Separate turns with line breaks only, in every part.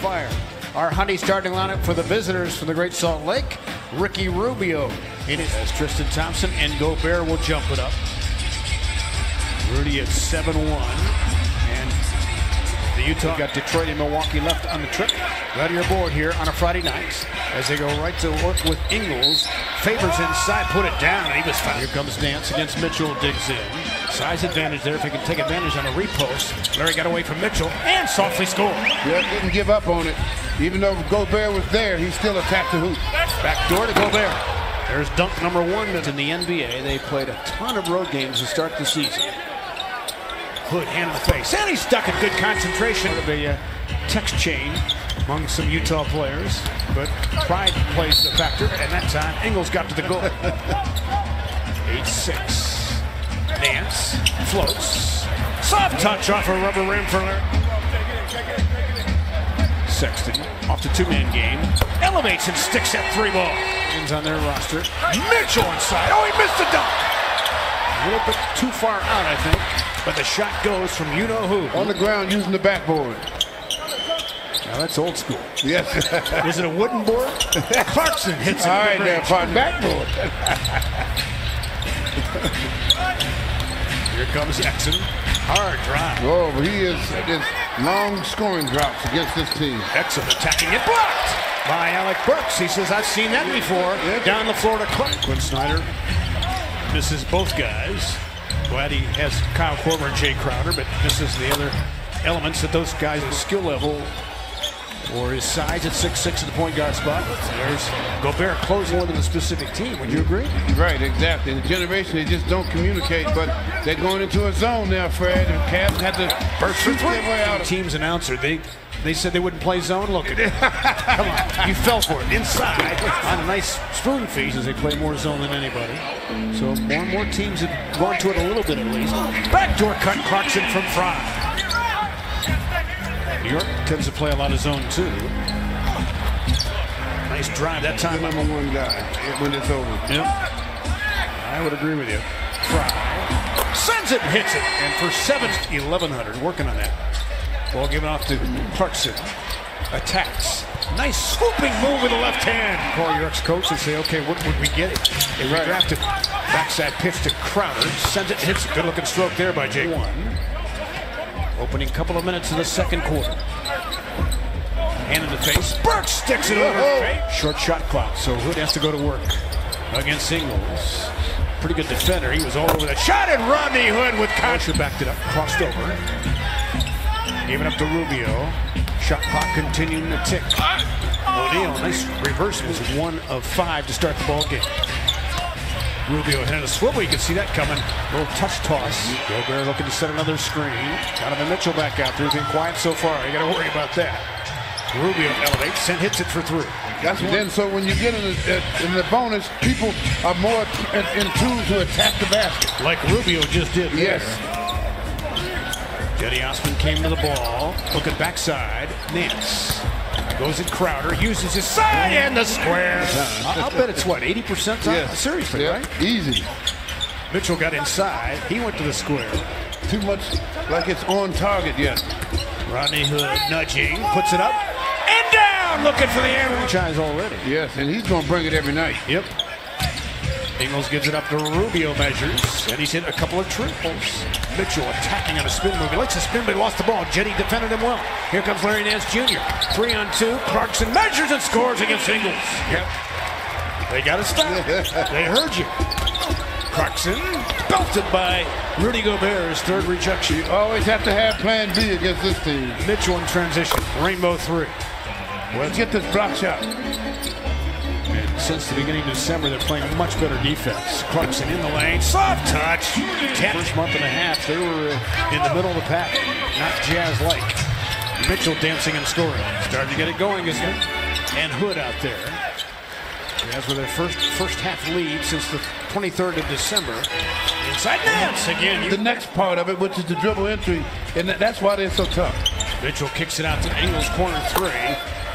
fire. Our Honey starting lineup for the visitors from the Great Salt Lake. Ricky Rubio in it as Tristan Thompson, and Gobert will jump it up. Rudy at 7-1. And the Utah got Detroit and Milwaukee left on the trip. Right to your board here on a Friday night as they go right to work with Ingles. Favors inside, put it down, and he was fouled. Here comes Nance against Mitchell, digs in. Size advantage there if he can take advantage on a repost. Larry got away from Mitchell and softly scored.
Yeah, didn't give up on it. Even though Gobert was there, he still attacked the hoop.
Back door to Gobert. There's dunk number 1 in the NBA. They played a ton of road games to start the season. Hood, hand in the face, and he's stuck in good concentration. Of a text chain among some Utah players, but pride plays the factor, and that time Ingles got to the goal. 8-6. Nance floats. Soft touch off a rubber rim for Larry. Sexton off the 2-man game. Elevates and sticks that 3 ball. Ends on their roster. Mitchell inside. Oh, he missed the dunk. A little bit too far out, I think. But the shot goes from you-know-who.
On the ground using the backboard.
Now that's old school.
Yes.
Is it a wooden board? Clarkson hits it.
All right, there, partner.
Backboard. Here comes Exon. Hard drive.
Oh, but he is long scoring drops against this team.
Exon attacking it. Blocked by Alec Burks. He says, I've seen that before.
Yeah.
Down the floor to Clark. Quinn Snyder misses both guys. Glad he has Kyle Korver and Jay Crowder, but misses the other elements that those guys' skill level or his size at 6'6" at the point guard spot. There's Gobert closing more than the specific team. Would you agree?
Right, exactly. The generation, they just don't communicate, but they're going into a zone now, Fred. And Cavs had to
Burst
shoot their way out.
Team's announcer, they said they wouldn't play zone. Look at it. Come on, you fell for it. Inside on a nice spoon feed as they play more zone than anybody. So more and more teams have gone to it a little bit at least. Backdoor cut, Clarkson from Fry. New York tends to play a lot of zone too. Nice drive that time.
Number 1 guy when it's over.
Yep. I would agree with you. Fry sends it and hits it. And for 1100, working on that. Ball given off to Clarkson. Attacks. Nice swooping move with the left hand. Call your ex-coach and say, okay, what would we get? They drafted backside pitch to Crowder. Sends it, hits it. Good looking stroke there by Jay. Opening couple of minutes of the second quarter. Hand in the face. Burks sticks it over. Short shot clock, so Hood has to go to work against Ingles. Pretty good defender. He was all over that shot, and Rodney Hood with contra backed it up, crossed over. Gave it up to Rubio. Shot clock continuing to tick. O'Neal, nice reversal. It was 1 of 5 to start the ball game. Rubio had a swivel. You can see that coming. A little touch toss. Gobert looking to set another screen. Donovan Mitchell back out there. He's been quiet so far. You got to worry about that. Rubio elevates and hits it for 3.
That's then. So when you get in the bonus, people are more in tune to attack the basket.
Like Rubio just did.
Yes.
Jetty Osman came to the ball. Looking backside. Nance. Goes at Crowder, uses his side and the square. I'll bet it's what, 80% time?
Yes.
Seriously, right?
Easy.
Mitchell got inside. He went to the square.
Too much like it's on target yet.
Rodney Hood nudging, puts it up and down, looking for the air franchise already.
Yes, and he's going to bring it every night.
Yep. Ingles gives it up to Rubio, measures, and he's hit a couple of triples. Mitchell attacking on a spin move. He likes to spin, but he lost the ball. Jetty defended him well. Here comes Larry Nance Jr. 3-on-2. Clarkson measures and scores against Ingles. Yep. They got to stop. They heard you. Clarkson belted by Rudy Gobert, his 3rd rejection.
You always have to have plan B against this team.
Mitchell in transition. Rainbow 3.
Let's get this block shot.
And since the beginning of December, they're playing much better defense. Clarkson in the lane. Soft touch. First month and a half, they were in the middle of the pack. Not Jazz-like. Mitchell dancing and scoring. Starting to get it going, isn't it? And Hood out there. Jazz with their first half lead since the 23rd of December. Inside Nance again.
The next part of it, which is the dribble entry, and that's why they're so tough.
Mitchell kicks it out to Ingles, corner 3.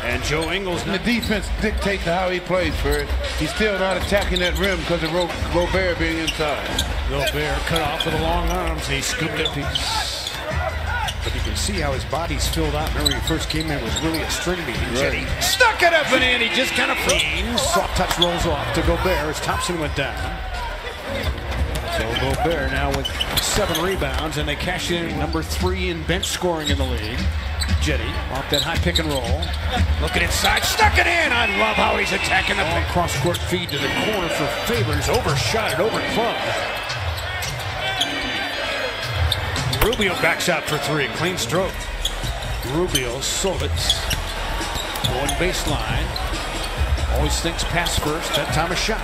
And Joe Ingles.
The defense dictates how he plays for it. He's still not attacking that rim because of Gobert being inside.
Gobert cut off with the long arms. He scooped a piece. but you can see how his body's filled out. Remember, when he first came in, it was really a string beat. Jetty stuck it up and in. He just kind of leans. Soft touch rolls off to Gobert as Thompson went down. So Gobert now with 7 rebounds, and they cash in number 3 in bench scoring in the league. Jetty off that high pick and roll. Looking inside, stuck it in. I love how he's attacking the cross-court feed to the corner for Favors. Overshot it, overclubbed. Rubio backs out for 3. Clean stroke. Rubio, Solitz, going baseline. Always thinks pass first. That time a shot.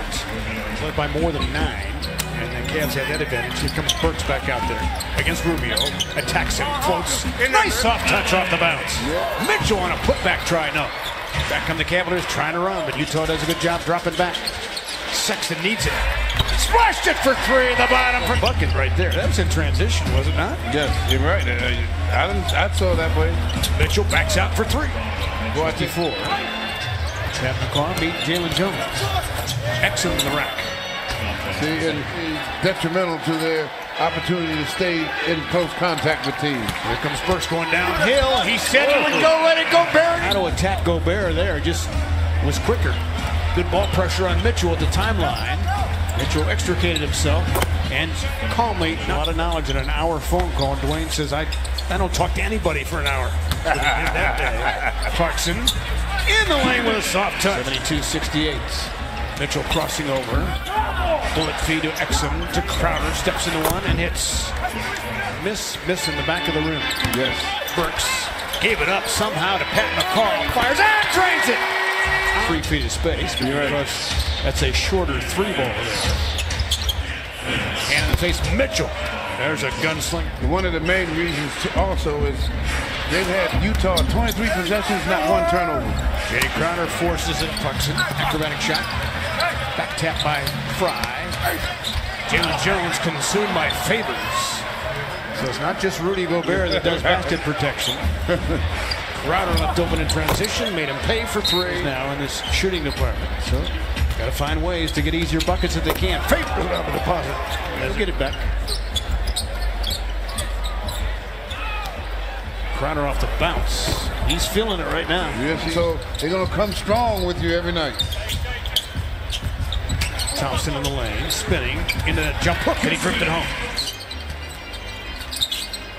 Led by more than 9. And the Cavs had that advantage. Here comes Burks back out there against Rubio. Attacks him, floats. Nice soft touch off the bounce. Mitchell on a putback try. No. Back come the Cavaliers trying to run, but Utah does a good job dropping back. Sexton needs it. Splashed it for 3 at the bottom for bucket right there. That was in transition, was it not?
Yes, you're right. I saw that play.
Mitchell backs out for 3. 54. Chad McCaw beat Jalen Jones. Excellent in the rack.
See, and detrimental to their opportunity to stay in close contact with teams.
Here comes Burks going downhill. He said he would go, let it go, Gobert. How to attack Gobert there, just was quicker. Good ball pressure on Mitchell at the timeline. Mitchell extricated himself and calmly, a lot of knowledge in an hour phone call. Dwayne says, I don't talk to anybody for an hour. Clarkson in the lane with a soft touch. 72-68. Mitchell crossing over. Bullet feed to Exum to Crowder. Steps into one and hits. Miss in the back of the rim.
Yes.
Burks gave it up somehow to Pat McCall. Fires and drains it. 3 feet of space. Right. That's a shorter 3 ball there. And in the face, Mitchell. There's a gunsling.
One of the main reasons also is they've had Utah 23 possessions, not 1 turnover.
J.D. Crowder forces it. Clarkson, acrobatic shot. Back tap by Fry. Jalen Jones consumed by Favors. So it's not just Rudy Gobert that does basket protection. Crowder left open in transition, made him pay for 3 now in this shooting department. So got to find ways to get easier buckets if they can. Favors on the deposit. They'll get it back. Crowder off the bounce. He's feeling it right now.
Yes, so they're going to come strong with you every night.
Thompson in the lane, spinning into that jump hook, and he drifted home.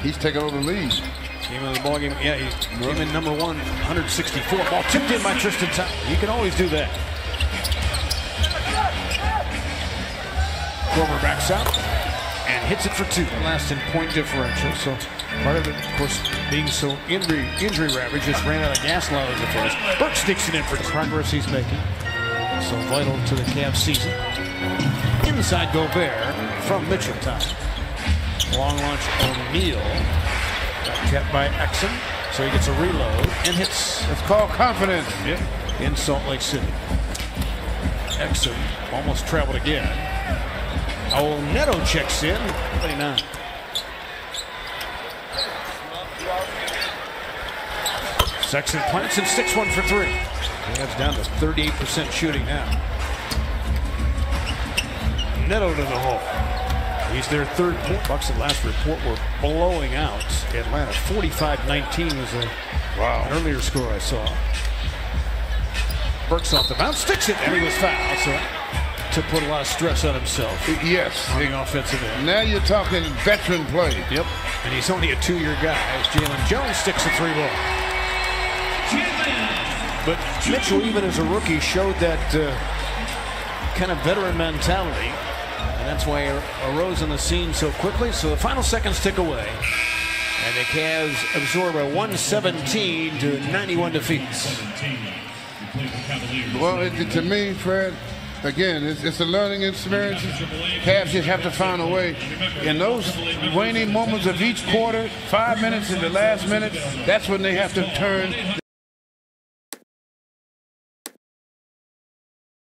He's taking over the lead.
Came in the ball game. Yeah, he came in number 1, 164. Ball tipped in by Tristan Thompson. You can always do that. Grover backs out and hits it for 2. Last in point differential. So part of it, of course, being so injury ravaged, just ran out of gas levels at first. Burke sticks it in for the progress he's making. So vital to the Cavs season. Inside Gobert from Mitchell time. Long launch O'Neal. Kept by Exum. So he gets a reload and hits.
It's called confidence.
Yep. In Salt Lake City. Exum almost traveled again. Neto checks in. 29. Sexton plants and sticks 1 for 3. Cavs down to 38% shooting now. Neto to the hole. He's their 3rd point. Bucks at last report were blowing out Atlanta. 45-19 was an earlier score I saw. Burks off the bounce, sticks it, and he was fouled. So to put a lot of stress on himself.
Yes.
On the offensive end.
Now you're talking veteran play.
Yep. And he's only a 2-year guy as Jalen Jones sticks a 3 ball. But Mitchell, even as a rookie, showed that kind of veteran mentality. And that's why he arose on the scene so quickly. So the final seconds tick away. And the Cavs absorb a 117-91 defeat.
Well, to me, Fred, again, it's a learning experience. Cavs just have to find a way. In those waning moments of each quarter, 5 minutes in the last minute, that's when they have to turn.